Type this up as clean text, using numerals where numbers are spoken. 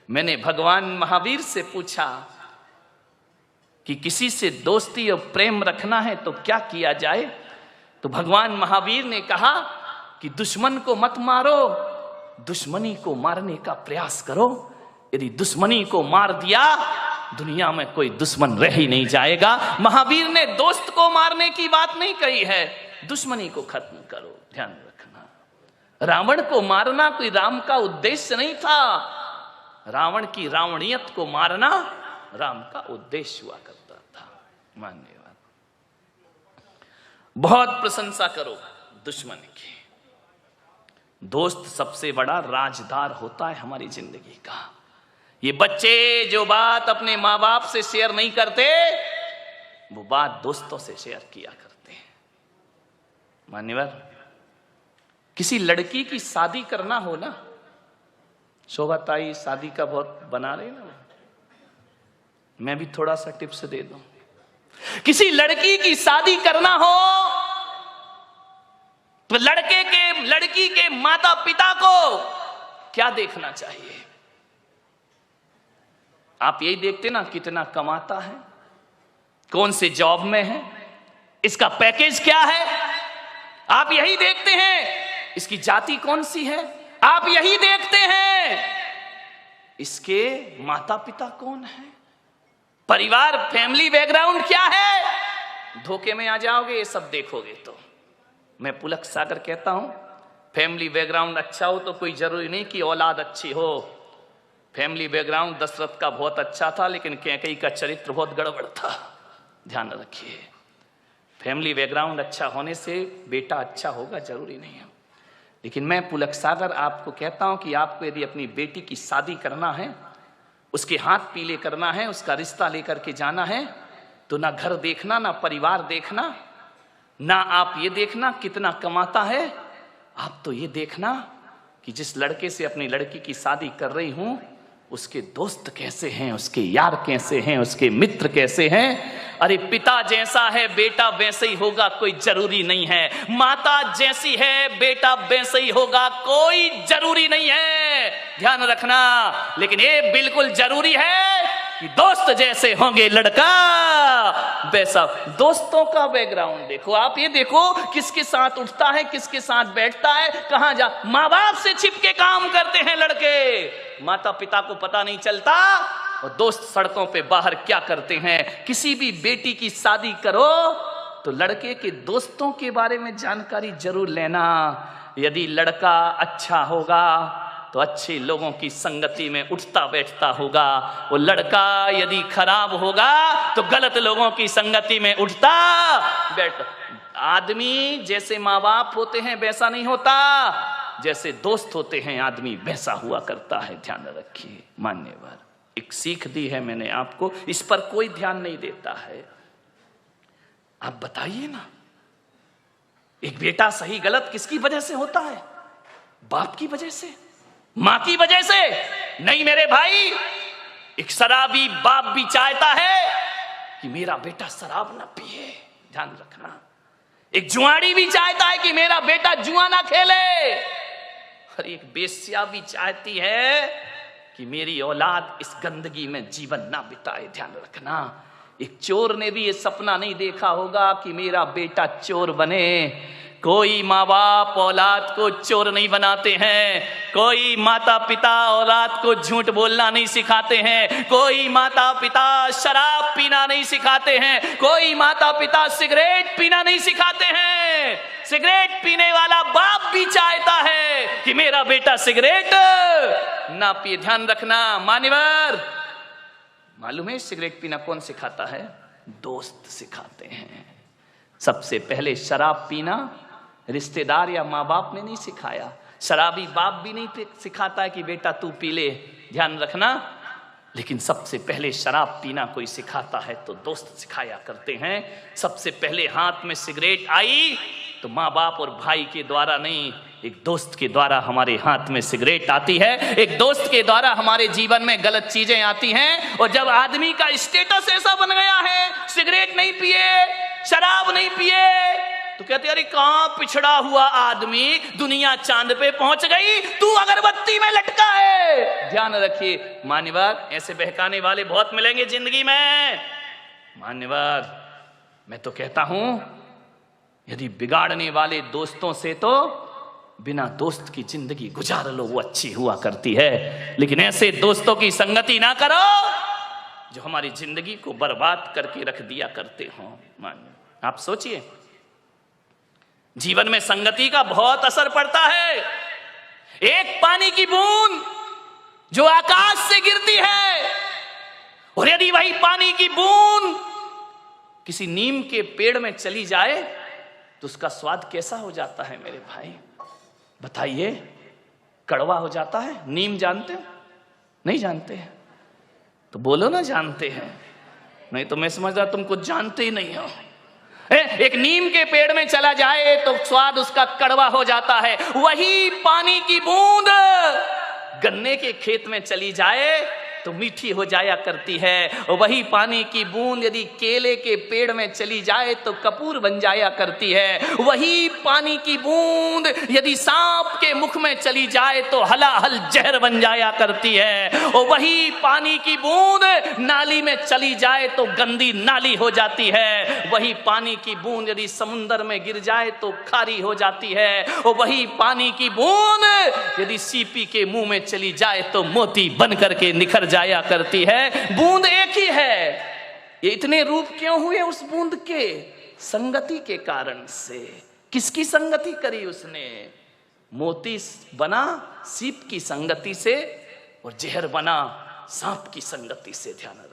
मैंने भगवान महावीर से पूछा कि किसी से दोस्ती और प्रेम रखना है तो क्या किया जाए? तो भगवान महावीर ने कहा कि दुश्मन को मत मारो, दुश्मनी को मारने का प्रयास करो। यदि दुश्मनी को मार दिया, दुनिया में कोई दुश्मन रह ही नहीं जाएगा। महावीर ने दोस्त को मारने की बात नहीं कही है, दुश्मनी को खत्म करो। ध्यान रखना, रावण को मारना कोई राम का उद्देश्य नहीं था। रावण की रावणियत को मारना राम का उद्देश्य हुआ करता था। मान्यवाद। बहुत प्रशंसा करो दुश्मन की। दोस्त सबसे बड़ा राजदार होता है हमारी जिंदगी का। ये बच्चे जो बात अपने माँ बाप से शेयर नहीं करते, वो बात दोस्तों से शेयर किया करते हैं। मान्यवर, किसी लड़की की शादी करना हो ना, शोभा ताई शादी का बहुत बना रहे ना, मैं भी थोड़ा सा टिप्स दे दूं। किसी लड़की की शादी करना हो तो लड़की के माता पिता को क्या देखना चाहिए? आप यही देखते ना कितना कमाता है, कौन से जॉब में है, इसका पैकेज क्या है, आप यही देखते हैं। इसकी जाति कौन सी है, आप यही देखते हैं। इसके माता पिता कौन है, परिवार फैमिली बैकग्राउंड क्या है। धोखे में आ जाओगे ये सब देखोगे तो। मैं पुलक सागर कहता हूं, फैमिली बैकग्राउंड अच्छा हो तो कोई जरूरी नहीं कि औलाद अच्छी हो। फैमिली बैकग्राउंड दशरथ का बहुत अच्छा था, लेकिन कैकेयी का चरित्र बहुत गड़बड़ था। ध्यान रखिए, फैमिली बैकग्राउंड अच्छा होने से बेटा अच्छा होगा जरूरी नहीं है। लेकिन मैं पुलक सागर आपको कहता हूं कि आपको यदि अपनी बेटी की शादी करना है, उसके हाथ पीले करना है, उसका रिश्ता लेकर के जाना है, तो ना घर देखना, ना परिवार देखना, ना आप ये देखना कितना कमाता है। आप तो ये देखना कि जिस लड़के से अपनी लड़की की शादी कर रही हूं, उसके दोस्त कैसे हैं, उसके यार कैसे हैं, उसके मित्र कैसे हैं। अरे पिता जैसा है बेटा वैसे ही होगा, कोई जरूरी नहीं है। माता जैसी है बेटा वैसे ही होगा, कोई जरूरी नहीं है। ध्यान रखना। लेकिन ये बिल्कुल जरूरी है कि दोस्त जैसे होंगे लड़का वैसा। दोस्तों का बैकग्राउंड देखो, आप ये देखो किसके साथ उठता है, किसके साथ बैठता है, कहां जा। माँ बाप से छिपके काम करते हैं लड़के, माता पिता को पता नहीं चलता। और दोस्त सड़कों पे बाहर क्या करते हैं। किसी भी बेटी की शादी करो तो लड़के के दोस्तों के बारे में जानकारी जरूर लेना। यदि लड़का अच्छा होगा तो अच्छे लोगों की संगति में उठता बैठता होगा। वो लड़का यदि खराब होगा तो गलत लोगों की संगति में उठता बैठता। आदमी जैसे माँ बाप होते हैं वैसा नहीं होता, जैसे दोस्त होते हैं आदमी वैसा हुआ करता है। ध्यान रखिए। मान्यवर, एक सीख दी है मैंने आपको, इस पर कोई ध्यान नहीं देता है। आप बताइए ना, एक बेटा सही गलत किसकी वजह से होता है? बाप की वजह से, मां की वजह से नहीं मेरे भाई। एक शराबी बाप भी चाहता है कि मेरा बेटा शराब ना पिए। ध्यान रखना। एक जुआड़ी भी चाहता है कि मेरा बेटा जुआ ना खेले। और एक बेश्या भी चाहती है कि मेरी औलाद इस गंदगी में जीवन ना बिताए। ध्यान रखना। एक चोर ने भी ये सपना नहीं देखा होगा कि मेरा बेटा चोर बने। कोई माँ बाप औलाद को चोर नहीं बनाते हैं, कोई माता पिता औलाद को झूठ बोलना नहीं सिखाते हैं, कोई माता पिता शराब पीना नहीं सिखाते हैं, कोई माता पिता सिगरेट पीना नहीं सिखाते हैं। सिगरेट पीने वाला बाप भी चाहता है कि मेरा बेटा सिगरेट ना पिए। ध्यान रखना। मान्यवर, मालूम है सिगरेट पीना कौन सिखाता है? दोस्त सिखाते हैं। सबसे पहले शराब पीना रिश्तेदार या माँ बाप ने नहीं सिखाया। शराबी बाप भी नहीं सिखाता है कि बेटा तू पी ले। ध्यान रखना। लेकिन सबसे पहले शराब पीना कोई सिखाता है तो दोस्त सिखाया करते हैं। सबसे पहले हाथ में सिगरेट आई तो माँ बाप और भाई के द्वारा नहीं, एक दोस्त के द्वारा हमारे हाथ में सिगरेट आती है। एक दोस्त के द्वारा हमारे जीवन में गलत चीजें आती हैं। और जब आदमी का स्टेटस ऐसा बन गया है, सिगरेट नहीं पिए, शराब नहीं पिए, तो कहते अरे कहां पिछड़ा हुआ आदमी, दुनिया चांद पे पहुंच गई, तू अगरबत्ती में लटका है। ध्यान रखिए मान्यवर, ऐसे बहकाने वाले बहुत मिलेंगे जिंदगी में। मान्यवर, मैं तो कहता हूं यदि बिगाड़ने वाले दोस्तों से तो बिना दोस्त की जिंदगी गुजार लो, वो अच्छी हुआ करती है। लेकिन ऐसे दोस्तों की संगति ना करो जो हमारी जिंदगी को बर्बाद करके रख दिया करते हो। आप सोचिए, जीवन में संगति का बहुत असर पड़ता है। एक पानी की बूंद जो आकाश से गिरती है, और यदि वही पानी की बूंद किसी नीम के पेड़ में चली जाए तो उसका स्वाद कैसा हो जाता है मेरे भाई, बताइए। कड़वा हो जाता है। नीम जानते हो? नहीं जानते हैं तो बोलो ना जानते हैं, नहीं तो मैं समझदा तुम कुछ जानते ही नहीं हो। एक नीम के पेड़ में चला जाए तो स्वाद उसका कड़वा हो जाता है। वही पानी की बूंद गन्ने के खेत में चली जाए तो मीठी हो जाया करती है। वही पानी की बूंद यदि केले के पेड़ में चली जाए तो कपूर बन जाया करती है। वही पानी की बूंद यदि सांप के मुख में चली जाए तो हलाहल जहर बन जाया करती है। और वही पानी की बूंद नाली में चली जाए तो गंदी नाली हो जाती है। वही पानी की बूंद यदि समुंदर में गिर जाए तो खारी हो जाती है। और वही पानी की बूंद यदि सीपी के मुंह में चली जाए तो मोती बन करके निखर जाया करती है। बूंद एक ही है। ये इतने रूप क्यों हुए उस बूंद के? संगति के कारण से। किसकी संगति करी उसने? मोती बना सीप की संगति से और जहर बना सांप की संगति से। ध्यान रखना।